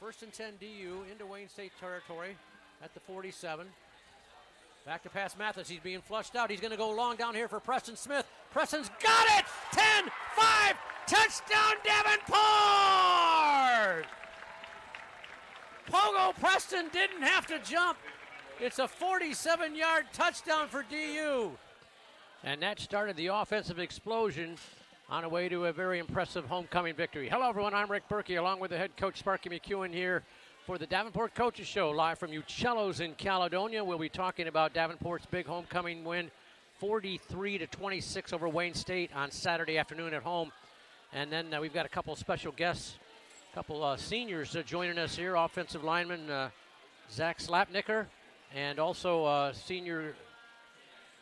First and 10 DU into Wayne State territory at the 47. Back to pass Mathis. He's being flushed out. He's going to go long down here for Preston Smith. Preston's got it! 10-5! Touchdown Davenport! Pogo Preston didn't have to jump. It's a 47-yard touchdown for DU. And that started the offensive explosion on a way to a very impressive homecoming victory. Hello, everyone. I'm Rick Berkey, along with the head coach, Sparky McEwen, here for the Davenport Coaches Show, live from Uccello's in Caledonia. We'll be talking about Davenport's big homecoming win, 43-26 over Wayne State on Saturday afternoon at home. And then we've got a couple special guests, a couple seniors joining us here, offensive lineman Zach Slapnicker, and also senior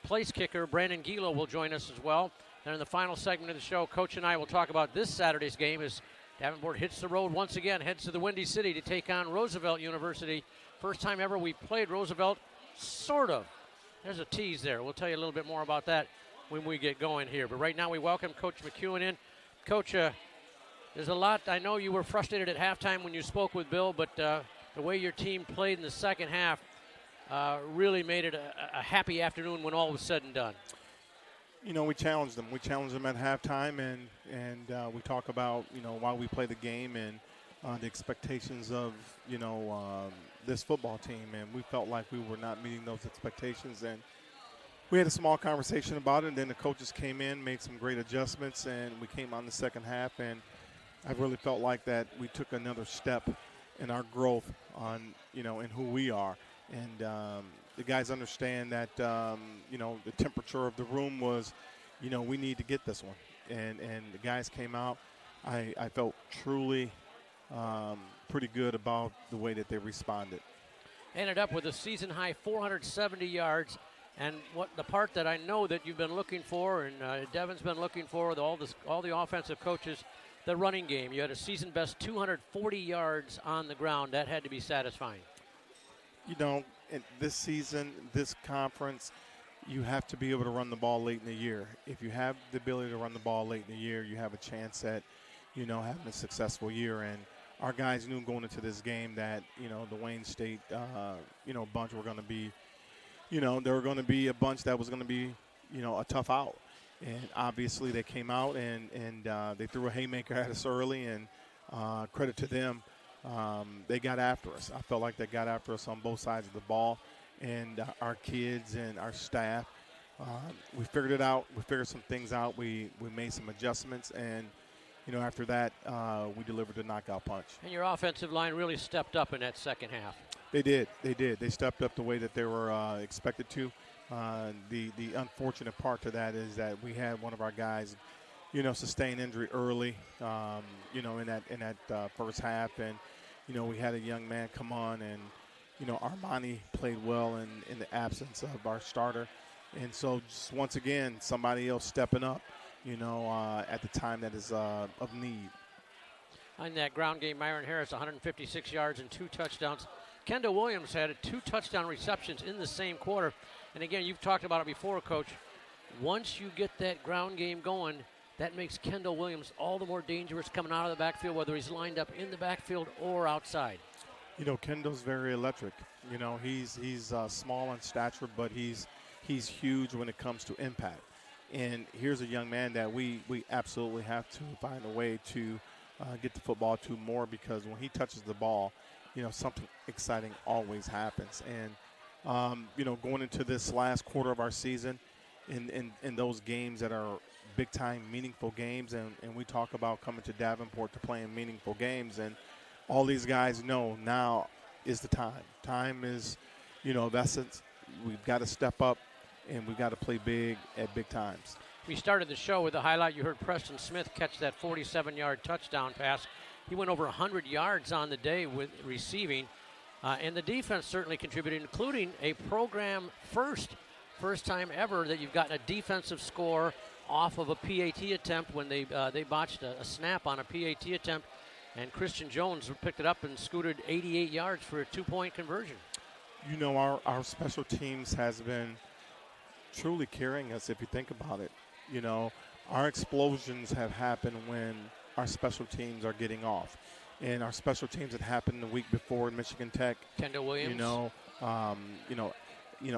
place kicker Brandon Gilo will join us as well. Then in the final segment of the show, Coach and I will talk about this Saturday's game as Davenport hits the road once again, heads to the Windy City to take on Roosevelt University. First time ever we played Roosevelt, sort of. There's a tease there. We'll tell you a little bit more about that when we get going here. But right now we welcome Coach McEwen in. Coach, there's a lot. I know you were frustrated at halftime when you spoke with Bill, but the way your team played in the second half really made it a happy afternoon when all was said and done. You know, we challenged them. We challenged them at halftime, and we talk about, you know, why we play the game and the expectations of, you know, this football team. And we felt like we were not meeting those expectations. And we had a small conversation about it, and then the coaches came in, made some great adjustments, and we came on the second half. And I really felt like that we took another step in our growth on, you know, in who we are. And the guys understand that, you know, the temperature of the room was, you know, we need to get this one. And the guys came out. I felt truly pretty good about the way that they responded. Ended up with a season-high 470 yards. And what the part that I know that you've been looking for and Devin's been looking for, all the offensive coaches, the running game. You had a season-best 240 yards on the ground. That had to be satisfying. You know, in this season, this conference, you have to be able to run the ball late in the year. If you have the ability to run the ball late in the year, you have a chance at, you know, having a successful year. And our guys knew going into this game that, you know, the Wayne State, you know, bunch were going to be, you know, they were going to be a bunch that was going to be, you know, a tough out. And obviously they came out and they threw a haymaker at us early, and credit to them. They got after us. I felt like they got after us on both sides of the ball, and our kids and our staff, we figured it out. We figured some things out. We made some adjustments, and, you know, after that, we delivered the knockout punch. And your offensive line really stepped up in that second half. They did. They did. They stepped up the way that they were expected to. The unfortunate part to that is that we had one of our guys, you know, sustain injury early, you know, in that first half. And, you know, we had a young man come on, and, you know, Armani played well in the absence of our starter. And so just once again, somebody else stepping up, you know, at the time that is of need. On that ground game, Myron Harris, 156 yards and 2 touchdowns. Kendall Williams had 2 touchdown receptions in the same quarter. And again, you've talked about it before, Coach. Once you get that ground game going, that makes Kendall Williams all the more dangerous coming out of the backfield, whether he's lined up in the backfield or outside. You know, Kendall's very electric. You know, he's small in stature, but he's huge when it comes to impact. And here's a young man that we absolutely have to find a way to get the football to more, because when he touches the ball, you know, something exciting always happens. And, you know, going into this last quarter of our season, in those games that are big-time, meaningful games, and we talk about coming to Davenport to play in meaningful games, and all these guys know now is the time. Time is, you know, of essence. We've got to step up, and we've got to play big at big times. We started the show with a highlight. You heard Preston Smith catch that 47-yard touchdown pass. He went over 100 yards on the day with receiving, and the defense certainly contributed, including a program first time ever that you've gotten a defensive score off of a PAT attempt when they botched a snap on a PAT attempt, and Christian Jones picked it up and scooted 88 yards for a 2-point conversion. You know, our special teams has been truly carrying us, if you think about it. You know, our explosions have happened when our special teams are getting off. and our special teams that happened the week before in Michigan Tech. Kendall Williams.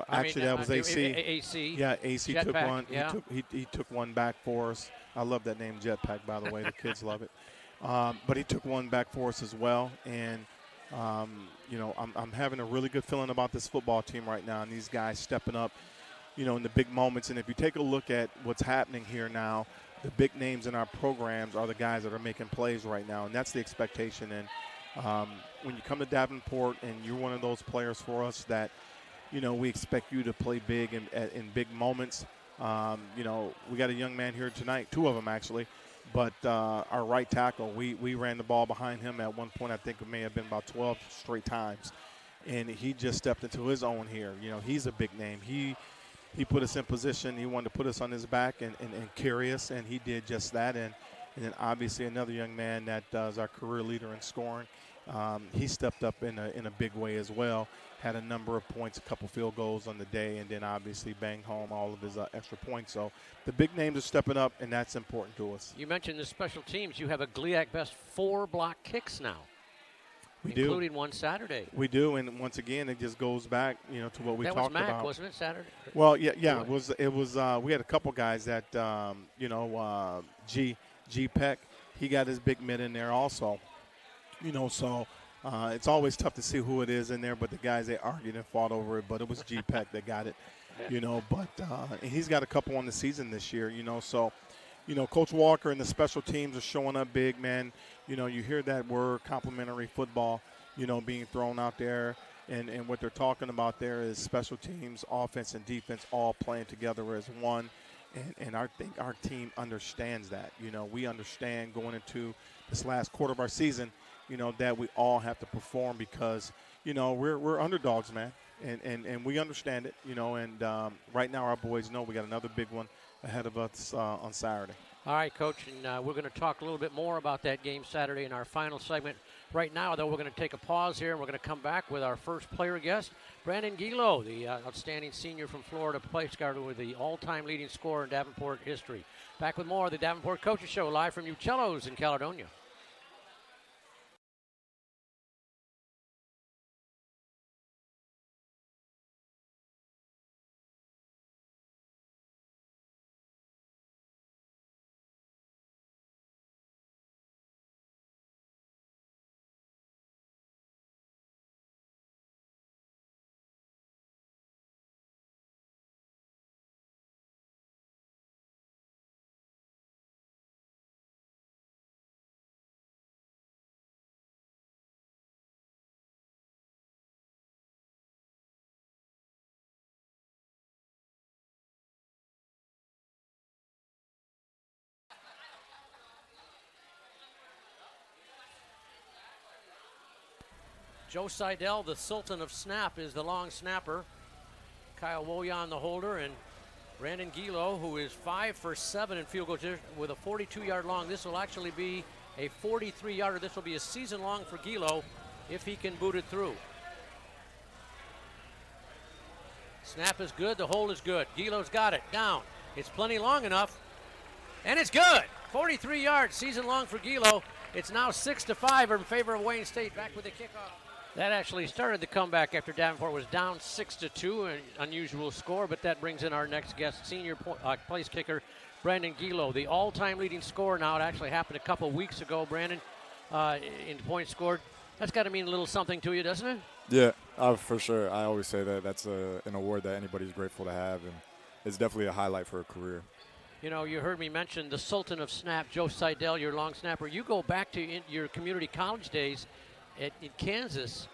Actually that was AC. AC. Yeah, AC Jetpack, took one. yeah. He took one back for us. I love that name, Jetpack, by the way. The kids love it. But he took one back for us as well. And, I'm having a really good feeling about this football team right now and these guys stepping up, in the big moments. And if you take a look at what's happening here now, the big names in our programs are the guys that are making plays right now, and that's the expectation. And when you come to Davenport and you're one of those players for us that, we expect you to play big in big moments. We got a young man here tonight, two of them actually, but our right tackle, we ran the ball behind him at one point. I think it may have been about 12 straight times, and he just stepped into his own here. He's a big name. He put us in position. He wanted to put us on his back and carry us, and he did just that. And then obviously another young man that is our career leader in scoring. He stepped up in a big way as well. Had a number of points, a couple field goals on the day, and then obviously banged home all of his extra points. So the big names are stepping up, and that's important to us. You mentioned the special teams. You have a GLIAC best 4 block kicks now. We including one Saturday. We do, and once again, it just goes back, to what we talked about. That was Mac, wasn't it, Saturday? Well, yeah. It was. We had a couple guys that, G Peck, he got his big mid in there also. It's always tough to see who it is in there, but the guys, they argued and fought over it, but it was G Peck that got it, and he's got a couple on the season this year, so. Coach Walker and the special teams are showing up big, man. You hear that word, complimentary football, being thrown out there. And what they're talking about there is special teams, offense, and defense all playing together as one. And I think our team understands that. We understand going into this last quarter of our season, that we all have to perform because, we're underdogs, man. And we understand it, and right now our boys know we got another big one ahead of us on Saturday. All right, Coach, and we're going to talk a little bit more about that game Saturday in our final segment. Right now, though, we're going to take a pause here, and we're going to come back with our first player guest, Brandon Gilo, the outstanding senior from Florida, place guard with the all-time leading scorer in Davenport history. Back with more of the Davenport Coaches Show, live from Uccello's in Caledonia. Joe Seidel, the Sultan of Snap, is the long snapper. Kyle Woyan, the holder, and Brandon Gilo, who is 5 for 7 in field goals with a 42-yard long. This will actually be a 43-yarder. This will be a season long for Gilo if he can boot it through. Snap is good. The hold is good. Gilo's got it. Down. It's plenty long enough. And it's good. 43 yards, season long for Gilo. It's now 6-5 in favor of Wayne State. Back with the kickoff. That actually started the comeback after Davenport was down 6-2, an unusual score, but that brings in our next guest, senior place kicker, Brandon Gilo, the all-time leading scorer now. It actually happened a couple weeks ago, Brandon, in points scored. That's got to mean a little something to you, doesn't it? Yeah, for sure. I always say that that's an award that anybody's grateful to have, and it's definitely a highlight for a career. You heard me mention the Sultan of Snap, Joe Seidel, your long snapper. You go back to your community college days in Kansas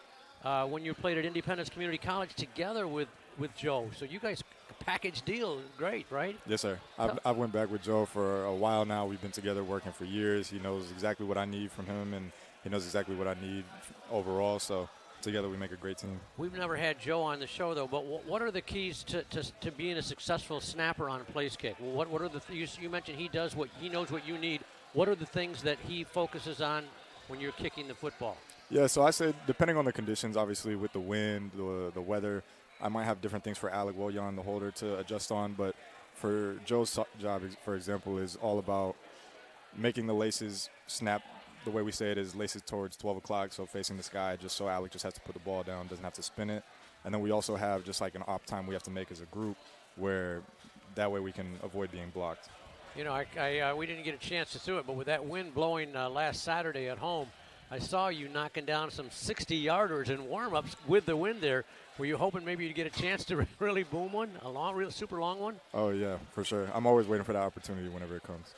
when you played at Independence Community College together with Joe. So you guys, package deal, great, right? Yes, sir. I've went back with Joe for a while now. We've been together working for years. He knows exactly what I need from him, and he knows exactly what I need overall. So together we make a great team. We've never had Joe on the show, though, but what are the keys to being a successful snapper on a place kick? Well, what are you mentioned he knows what you need. What are the things that he focuses on when you're kicking the football? Yeah, so I said depending on the conditions, obviously with the wind, the weather, I might have different things for Alec Woyan, the holder, to adjust on. But for Joe's job, for example, is all about making the laces snap the way we say it is lace it towards 12 o'clock, so facing the sky, just so Alec just has to put the ball down, doesn't have to spin it. And then we also have just like an op time we have to make as a group where that way we can avoid being blocked. You know, we didn't get a chance to do it, but with that wind blowing last Saturday at home, I saw you knocking down some 60-yarders in warm-ups with the wind there. Were you hoping maybe you'd get a chance to really boom one, a long, real super long one? Oh, yeah, for sure. I'm always waiting for that opportunity whenever it comes.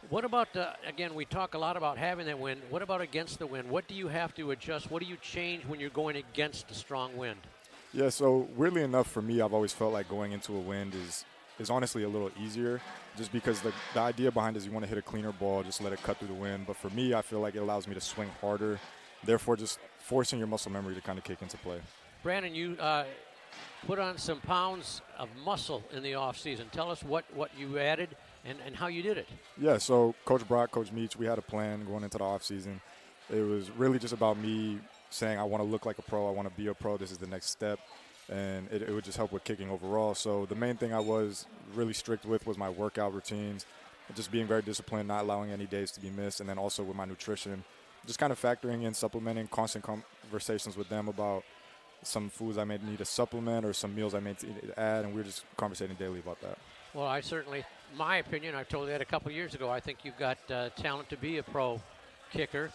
What about, again, we talk a lot about having that wind. What about against the wind? What do you have to adjust? What do you change when you're going against a strong wind? Yeah, so weirdly enough for me, I've always felt like going into a wind is honestly a little easier just because the idea behind it is you want to hit a cleaner ball, just let it cut through the wind. But for me, I feel like it allows me to swing harder, therefore just forcing your muscle memory to kind of kick into play. Brandon, you put on some pounds of muscle in the offseason. Tell us what you added and how you did it. Yeah, so Coach Brock, Coach Meach, we had a plan going into the offseason. It was really just about me saying I want to look like a pro, I want to be a pro, this is the next step. And it would just help with kicking overall. So the main thing I was really strict with was my workout routines, just being very disciplined, not allowing any days to be missed, and then also with my nutrition, just kind of factoring in supplementing, constant conversations with them about some foods I may need to supplement or some meals I may need to add, and we were just conversating daily about that. Well, I certainly, my opinion, I told you that a couple years ago, I think you've got talent to be a pro kicker.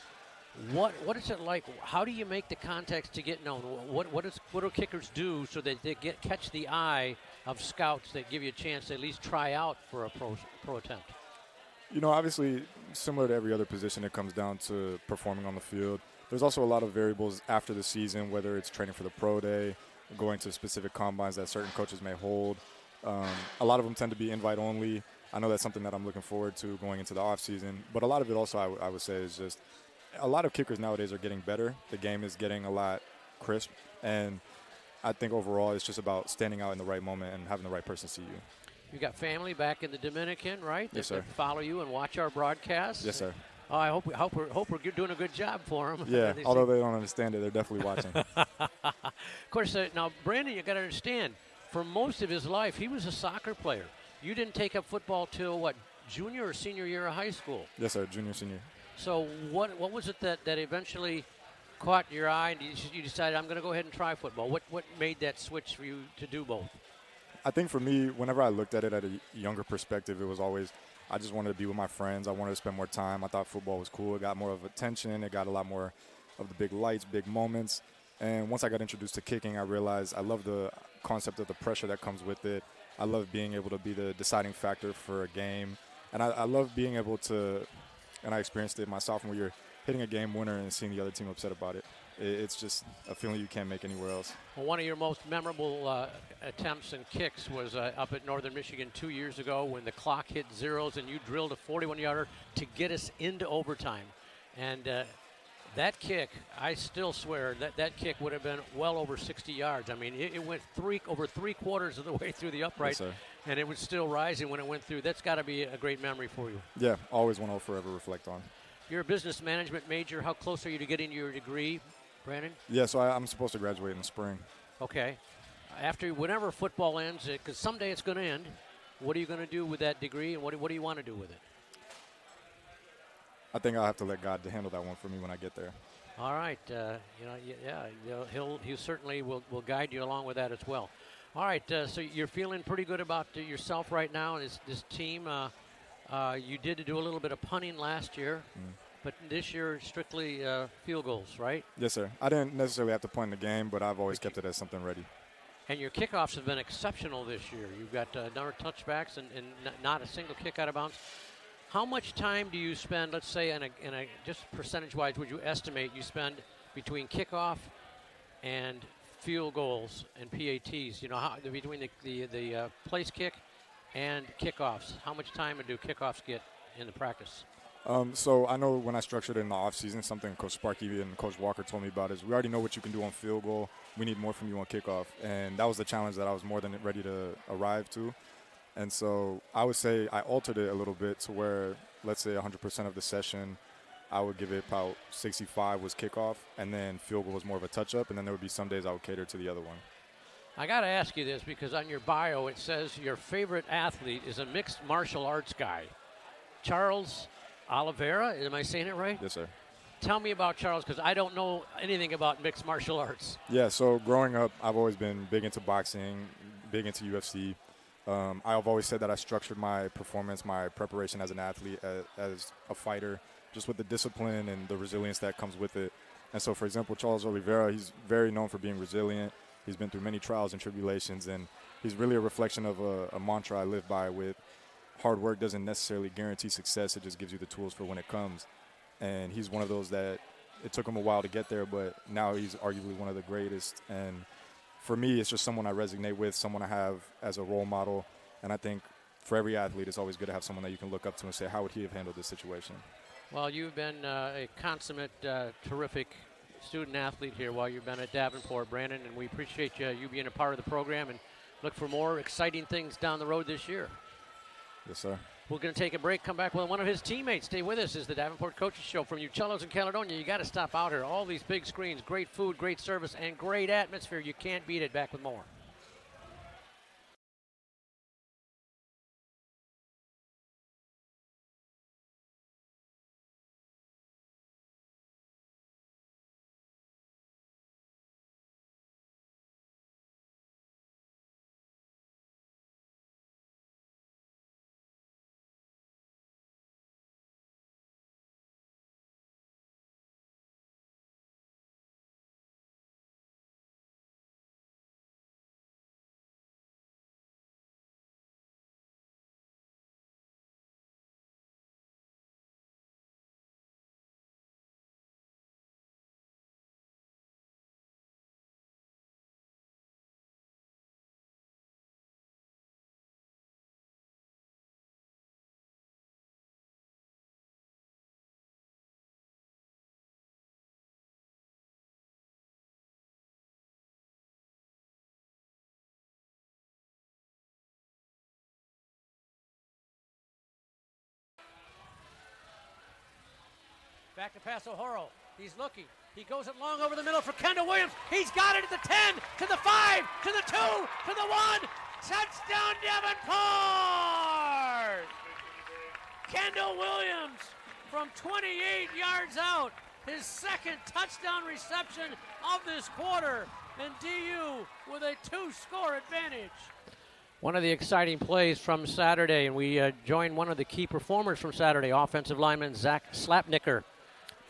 What is it like? How do you make the contacts to get known? What do kickers do so that they catch the eye of scouts that give you a chance to at least try out for a pro attempt? You know, obviously, similar to every other position, it comes down to performing on the field. There's also a lot of variables after the season, whether it's training for the pro day, going to specific combines that certain coaches may hold. A lot of them tend to be invite only. I know that's something that I'm looking forward to going into the off season. But a lot of it also, I would say, is just a lot of kickers nowadays are getting better. The game is getting a lot crisp. And I think overall it's just about standing out in the right moment and having the right person see you. You got family back in the Dominican, right? Yes, sir. That follow you and watch our broadcasts? Yes, sir. Oh, I hope we're doing a good job for them. Yeah, although they don't understand it, they're definitely watching. Of course, now, Brandon, you got to understand, for most of his life, he was a soccer player. You didn't take up football till, what, junior or senior year of high school? Yes, sir, junior, senior. So what was it that eventually caught your eye and you decided, I'm going to go ahead and try football? What made that switch for you to do both? I think for me, whenever I looked at it at a younger perspective, it was always I just wanted to be with my friends. I wanted to spend more time. I thought football was cool. It got more of attention. It got a lot more of the big lights, big moments. And once I got introduced to kicking, I realized I love the concept of the pressure that comes with it. I love being able to be the deciding factor for a game. And I love being able to – and I experienced it my sophomore year, hitting a game winner and seeing the other team upset about it. It's just a feeling you can't make anywhere else. Well, one of your most memorable attempts and kicks was up at Northern Michigan 2 years ago when the clock hit zeros and you drilled a 41-yarder to get us into overtime. And that kick, I still swear, that kick would have been well over 60 yards. I mean, it went over three-quarters of the way through the upright, yes, and it was still rising when it went through. That's got to be a great memory for you. Yeah, always one I'll forever reflect on. You're a business management major. How close are you to getting your degree, Brandon? Yeah, so I'm supposed to graduate in the spring. Okay. Whenever football ends, because someday it's going to end, what are you going to do with that degree, and what do you want to do with it? I think I'll have to let God handle that one for me when I get there. All right. He certainly will guide you along with that as well. All right. So you're feeling pretty good about yourself right now, and this team. You did do a little bit of punting last year, but this year strictly field goals, right? Yes, sir. I didn't necessarily have to punt in the game, but I've always kept it as something ready. And your kickoffs have been exceptional this year. You've got a number of touchbacks and not a single kick out of bounds. How much time do you spend, let's say, in a just percentage-wise, would you estimate you spend between kickoff and field goals and PATs? You know, between the place kick and kickoffs, how much time do kickoffs get in the practice? So I know when I structured it in the offseason, something Coach Sparky and Coach Walker told me about is we already know what you can do on field goal. We need more from you on kickoff. And that was the challenge that I was more than ready to arrive to. And so I would say I altered it a little bit to where, let's say 100% of the session, I would give it about 65 was kickoff, and then field goal was more of a touch-up, and then there would be some days I would cater to the other one. I got to ask you this because on your bio it says your favorite athlete is a mixed martial arts guy. Charles Oliveira, am I saying it right? Yes, sir. Tell me about Charles, because I don't know anything about mixed martial arts. Yeah, so growing up, I've always been big into boxing, big into UFC. I've always said that I structured my performance, my preparation as an athlete, as a fighter, just with the discipline and the resilience that comes with it. And so, for example, Charles Oliveira, he's very known for being resilient. He's been through many trials and tribulations, and he's really a reflection of a mantra I live by with hard work doesn't necessarily guarantee success. It just gives you the tools for when it comes. And he's one of those that it took him a while to get there, but now he's arguably one of the greatest. And for me, it's just someone I resonate with, someone I have as a role model. And I think for every athlete, it's always good to have someone that you can look up to and say, how would he have handled this situation? Well, you've been a consummate, terrific student athlete here while you've been at Davenport, Brandon, and we appreciate you being a part of the program and look for more exciting things down the road this year. Yes, sir. We're going to take a break, come back with one of his teammates. Stay with us. It's the Davenport Coaches Show from Uccello's in Caledonia. You got to stop out here. All these big screens, great food, great service, and great atmosphere. You can't beat it. Back with more. Back to Paso-Horo. He's looking. He goes it long over the middle for Kendall Williams. He's got it at the 10, to the 5, to the 2, to the 1. Touchdown, Davenport! Kendall Williams from 28 yards out. His second touchdown reception of this quarter. And DU with a 2-score advantage. One of the exciting plays from Saturday, and we joined one of the key performers from Saturday, offensive lineman Zach Slapnicker.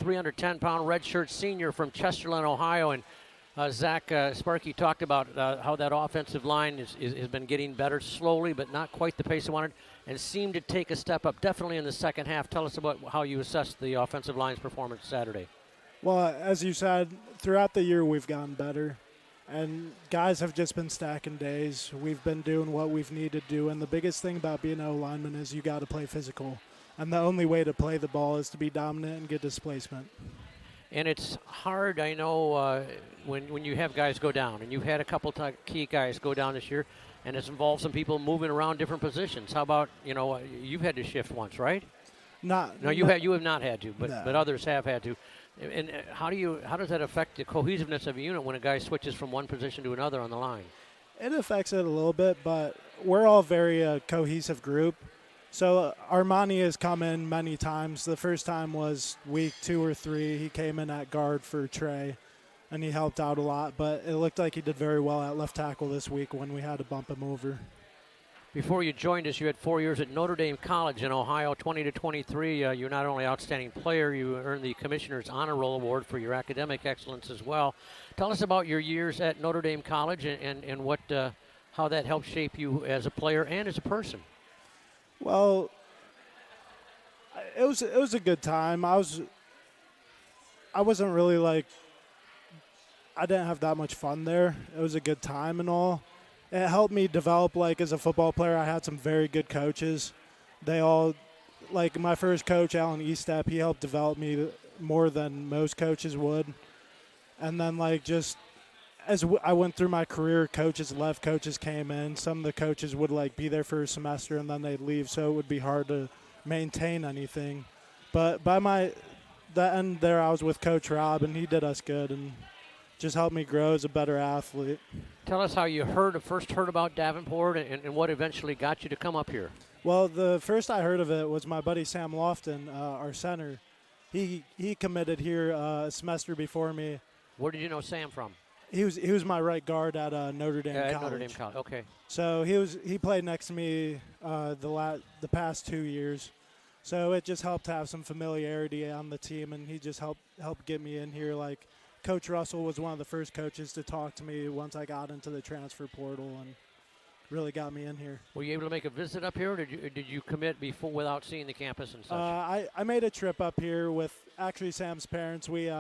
310-pound redshirt senior from Chesterland, Ohio. And Zach Sparky talked about how that offensive line has been getting better slowly, but not quite the pace they wanted, and seemed to take a step up definitely in the second half. Tell us about how you assessed the offensive line's performance Saturday. Well, as you said, throughout the year we've gotten better, and guys have just been stacking days. We've been doing what we've needed to do, and the biggest thing about being an O-lineman is you got to play physical. And the only way to play the ball is to be dominant and get displacement. And it's hard, I know, when you have guys go down. And you've had a couple key guys go down this year, and it's involved some people moving around different positions. How about, you've had to shift once, right? You have not had to, but others have had to. And how does that affect the cohesiveness of a unit when a guy switches from one position to another on the line? It affects it a little bit, but we're all very cohesive group. So Armani has come in many times. The first time was week 2 or 3. He came in at guard for Trey, and he helped out a lot. But it looked like he did very well at left tackle this week when we had to bump him over. Before you joined us, you had 4 years at Notre Dame College in Ohio, 20-23. You're not only outstanding player, you earned the Commissioner's Honor Roll Award for your academic excellence as well. Tell us about your years at Notre Dame College and what how that helped shape you as a player and as a person. Well, it was a good time. I wasn't really I didn't have that much fun there. It was a good time and all. It helped me develop as a football player. I had some very good coaches. They all, my first coach, Alan Estep, he helped develop me more than most coaches would. And then just as I went through my career, coaches left, coaches came in. Some of the coaches would be there for a semester and then they'd leave, so it would be hard to maintain anything. But by the end there, I was with Coach Rob, and he did us good and just helped me grow as a better athlete. Tell us how you first heard about Davenport and what eventually got you to come up here. Well, the first I heard of it was my buddy Sam Lofton, our center. He committed here a semester before me. Where did you know Sam from? He was my right guard at Notre Dame College. At Notre Dame College. Okay. So he played next to me the past 2 years. So it just helped to have some familiarity on the team, and he just helped get me in here. Like Coach Russell was one of the first coaches to talk to me once I got into the transfer portal, and really got me in here. Were you able to make a visit up here, or did you commit before without seeing the campus and such? I made a trip up here with actually Sam's parents. We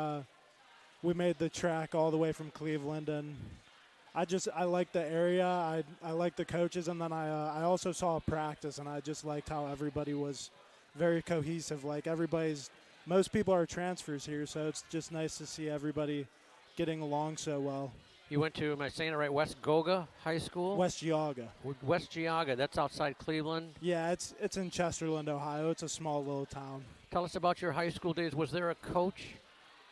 made the track all the way from Cleveland, and I liked the area. I liked the coaches, and then I also saw practice, and I just liked how everybody was very cohesive. Like most people are transfers here, so it's just nice to see everybody getting along so well. You went to, am I saying it right, West Goga High School? West Geauga. West Geauga, that's outside Cleveland. Yeah, it's in Chesterland, Ohio. It's a small little town. Tell us about your high school days. Was there a coach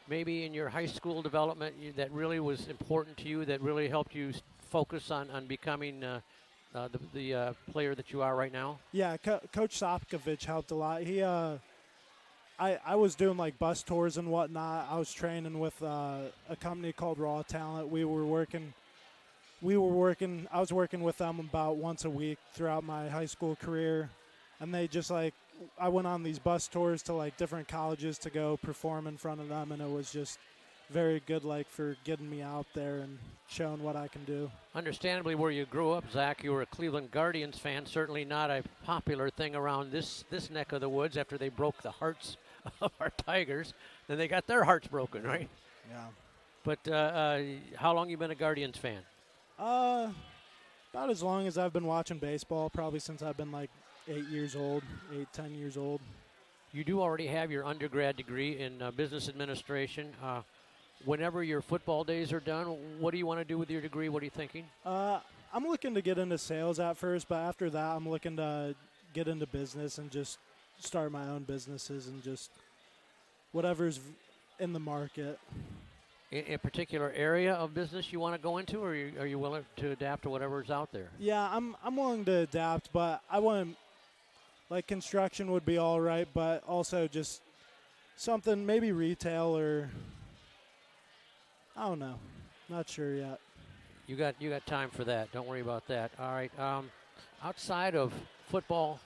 maybe in your high school development that really was important to you, that really helped you focus on becoming the player that you are right now? Yeah, Coach Sopkovich helped a lot. I was doing like bus tours and whatnot. I was training with a company called Raw Talent. I was working with them about once a week throughout my high school career, and they just I went on these bus tours to like different colleges to go perform in front of them, and it was just very good, like for getting me out there and showing what I can do. Understandably, where you grew up, Zach, you were a Cleveland Guardians fan. Certainly not a popular thing around this neck of the woods after they broke the hearts of our Tigers. Then they got their hearts broken, right? Yeah. But how long you been a Guardians fan? About as long as I've been watching baseball, probably since I've been like 10 years old. You do already have your undergrad degree in business administration. Whenever your football days are done, what do you want to do with your degree? What are you thinking? I'm looking to get into sales at first, but after that, I'm looking to get into business and just start my own businesses and just whatever's in the market. In a particular area of business you want to go into, or are you willing to adapt to whatever's out there? Yeah, I'm willing to adapt, but I want like construction would be all right, but also just something maybe retail or I don't know. Not sure yet. You got time for that. Don't worry about that. All right. Outside of football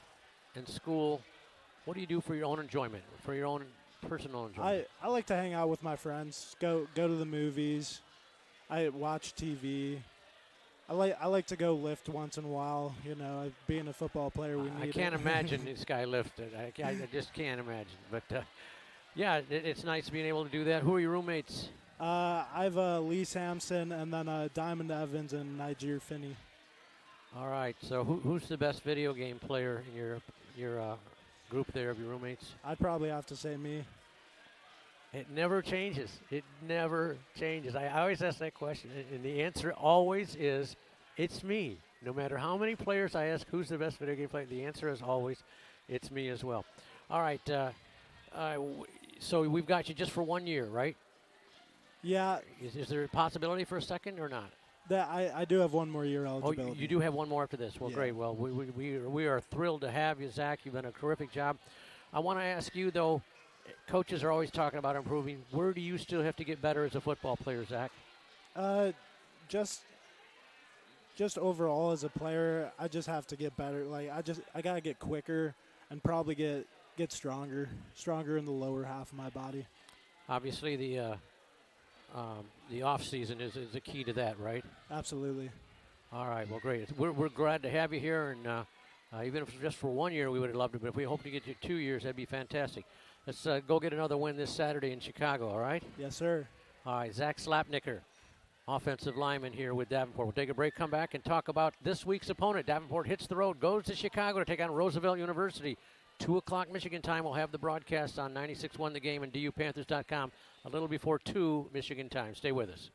and school, what do you do for your own enjoyment, for your own personal enjoyment? I like to hang out with my friends, go to the movies. I watch TV. I like to go lift once in a while. You know, being a football player, we need. I can't imagine this guy lifted. I just can't imagine. But yeah, it's nice being able to do that. Who are your roommates? I've Lee Sampson and then Diamond Evans and Niger Finney. All right. So who's the best video game player in your group there of your roommates? I'd probably have to say me. It never changes. It never changes. I always ask that question, and the answer always is, it's me. No matter how many players I ask who's the best video game player, the answer is always, it's me as well. All right. So we've got you just for 1 year, right? Yeah. Is there a possibility for a second or not? That I do have 1 more year eligibility. Oh, you do have one more after this. Well, yeah. Great. Well, we are thrilled to have you, Zach. You've done a terrific job. I want to ask you, though, coaches are always talking about improving. Where do you still have to get better as a football player, Zach? Just overall as a player, I just have to get better. Like I gotta get quicker and probably get stronger in the lower half of my body. Obviously, the off season is the key to that, right? Absolutely. All right. Well, great. We're glad to have you here, and even if it's just for 1 year, we would have loved it. But if we hope to get you 2 years, that'd be fantastic. Let's go get another win this Saturday in Chicago. All right? Yes, sir. All right. Zach Slapnicker, offensive lineman here with Davenport. We'll take a break, come back, and talk about this week's opponent. Davenport hits the road, goes to Chicago to take on Roosevelt University. 2 o'clock Michigan time. We'll have the broadcast on 96.1 The Game and DUPanthers.com a little before 2 Michigan time. Stay with us.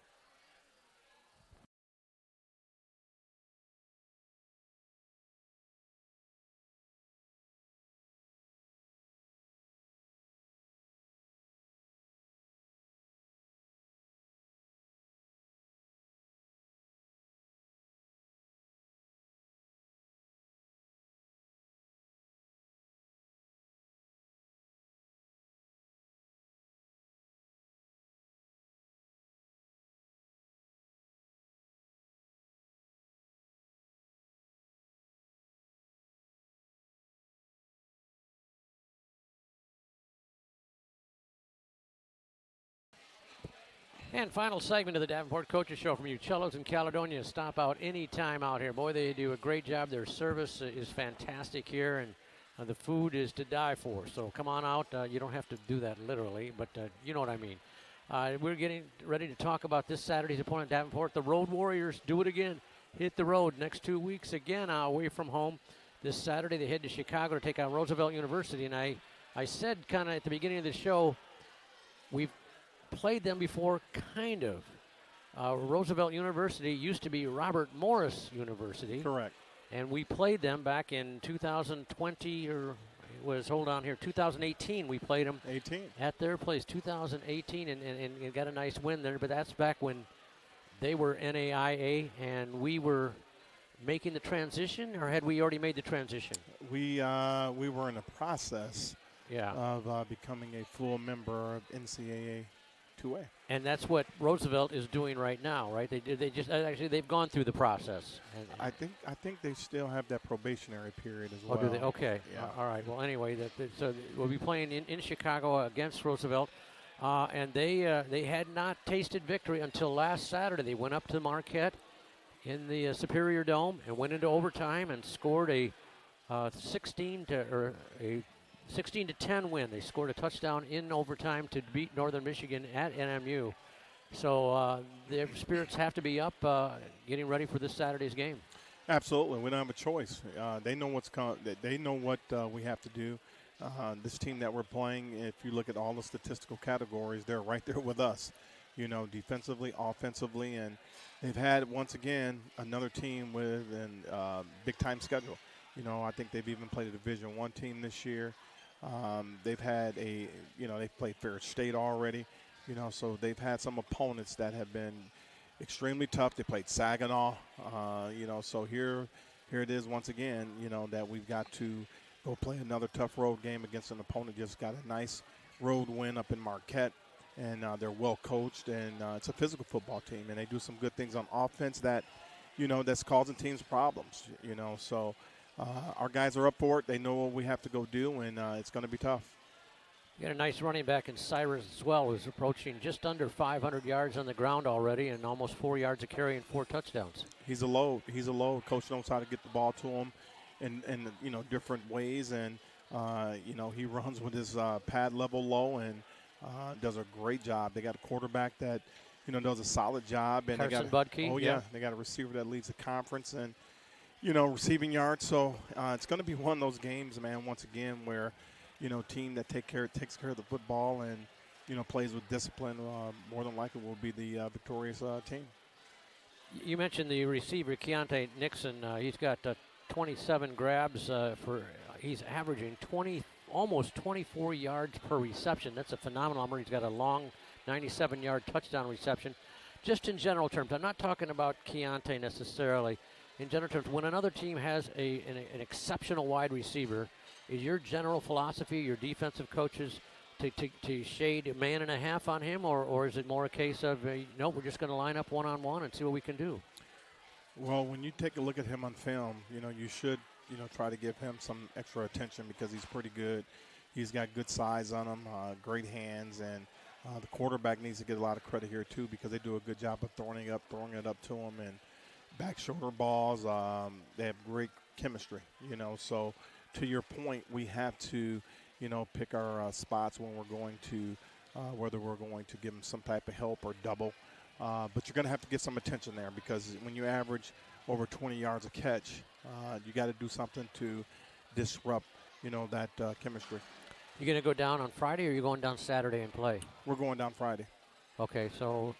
And final segment of the Davenport Coaches Show from Uccello's in Caledonia. Stop out any time out here. Boy, they do a great job. Their service is fantastic here, and the food is to die for. So come on out. You don't have to do that literally, but you know what I mean. We're getting ready to talk about this Saturday's opponent, Davenport. The Road Warriors do it again. Hit the road next 2 weeks again away from home. This Saturday they head to Chicago to take on Roosevelt University. And I said kind of at the beginning of the show, we've played them before, kind of. Roosevelt University used to be Robert Morris University. Correct. And we played them back in 2020, or it was, hold on here, 2018. We played them 18 at their place, 2018, and got a nice win there. But that's back when they were NAIA and we were making the transition, or had we already made the transition? We were in the process Yeah. of becoming a full member of NCAA 2A. And that's what Roosevelt is doing right now, right? They've gone through the process. And I think they still have that probationary period as oh, well. do they? Okay. Yeah. All right. Well, anyway, so we'll be playing in Chicago against Roosevelt, and they had not tasted victory until last Saturday. They went up to Marquette in the Superior Dome and went into overtime and scored a 16 to 10 win. They scored a touchdown in overtime to beat Northern Michigan at NMU. So their spirits have to be up, getting ready for this Saturday's game. Absolutely, we don't have a choice. They know what's They know what we have to do. This team that we're playing, if you look at all the statistical categories, they're right there with us. You know, defensively, offensively, and they've had once again another team with a big-time schedule. You know, I think they've even played a Division I team this year. They've had they've played Ferris State already. You know, so they've had some opponents that have been extremely tough. They played Saginaw. So here it is once again. You know that we've got to go play another tough road game against an opponent. Just got a nice road win up in Marquette, and they're well coached, and it's a physical football team, and they do some good things on offense that, that's causing teams problems. So. Our guys are up for it. They know what we have to go do, and it's going to be tough. You got a nice running back in Cyrus as well, who's approaching just under 500 yards on the ground already and almost 4 yards of carry and 4 touchdowns. He's a load. Coach knows how to get the ball to him in different ways, and, he runs with his pad level low and does a great job. They got a quarterback that, does a solid job. And Carson they got Budke. Oh, yeah. They got a receiver that leads the conference and, receiving yards. So it's going to be one of those games, man, once again, where, team that takes care of the football and, plays with discipline, more than likely will be the victorious team. You mentioned the receiver, Keontae Nixon. He's got 27 grabs he's averaging almost 24 yards per reception. That's a phenomenal number. He's got a long 97-yard touchdown reception. Just in general terms, I'm not talking about Keontae necessarily. In general terms, when another team has an exceptional wide receiver, is your general philosophy, your defensive coaches, to shade a man and a half on him, or is it more a case of, no, we're just going to line up one-on-one and see what we can do? Well, when you take a look at him on film, you should, try to give him some extra attention because he's pretty good. He's got good size on him, great hands, and the quarterback needs to get a lot of credit here, too, because they do a good job of throwing it up to him and back shoulder balls. They have great chemistry, So to your point, we have to, pick our spots when we're going to, whether we're going to give them some type of help or double. But you're going to have to get some attention there because when you average over 20 yards a catch, you got to do something to disrupt, that chemistry. You going to go down on Friday, or are you going down Saturday and play? We're going down Friday. Okay, so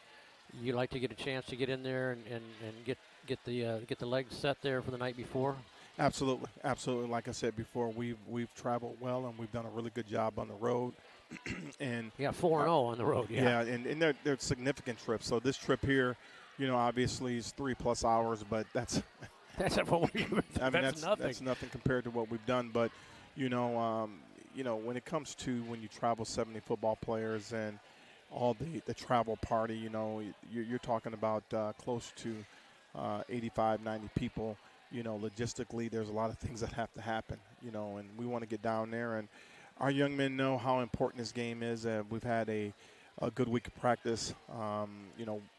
you like to get a chance to get in there and get the legs set there for the night before? Absolutely. Like I said before, we've traveled well and we've done a really good job on the road. And 4-0 on the road. Yeah, and they're significant trips. So this trip here, obviously is 3+ hours, but that's that's nothing. That's nothing compared to what we've done. But when it comes to when you travel 70 football players and all the travel party, you're talking about close to 85, 90 people. Logistically, there's a lot of things that have to happen, and we want to get down there. And our young men know how important this game is. We've had a a good week of practice.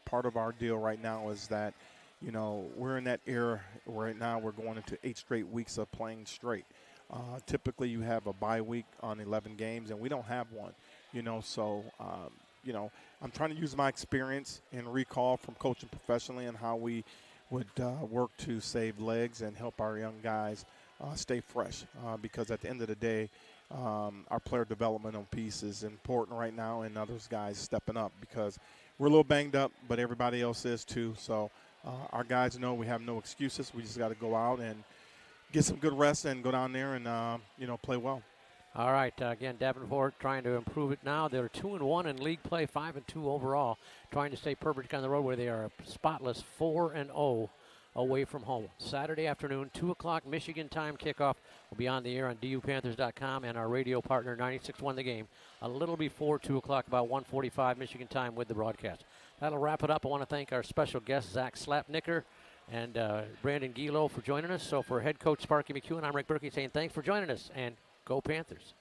Part of our deal right now is that, we're in that era right now. We're going into 8 straight weeks of playing straight. Typically, you have a bye week on 11 games, and we don't have one. So I'm trying to use my experience and recall from coaching professionally and how we would work to save legs and help our young guys stay fresh. Because at the end of the day, our player developmental piece is important right now, and others guys stepping up because we're a little banged up, but everybody else is too. So our guys know we have no excuses. We just got to go out and get some good rest and go down there and play well. All right, again, Davenport trying to improve it now. They're 2-1 in league play, 5-2 overall, trying to stay perfect on the road where they are spotless 4-0 away from home. Saturday afternoon, 2 o'clock Michigan time kickoff. Will be on the air on DUPanthers.com and our radio partner 96.1 The Game a little before 2 o'clock, about 1:45 Michigan time with the broadcast. That'll wrap it up. I want to thank our special guests, Zach Slapnicker and Brandon Gilo, for joining us. So for head coach Sparky McEwen, I'm Rick Berkey saying thanks for joining us, and go Panthers.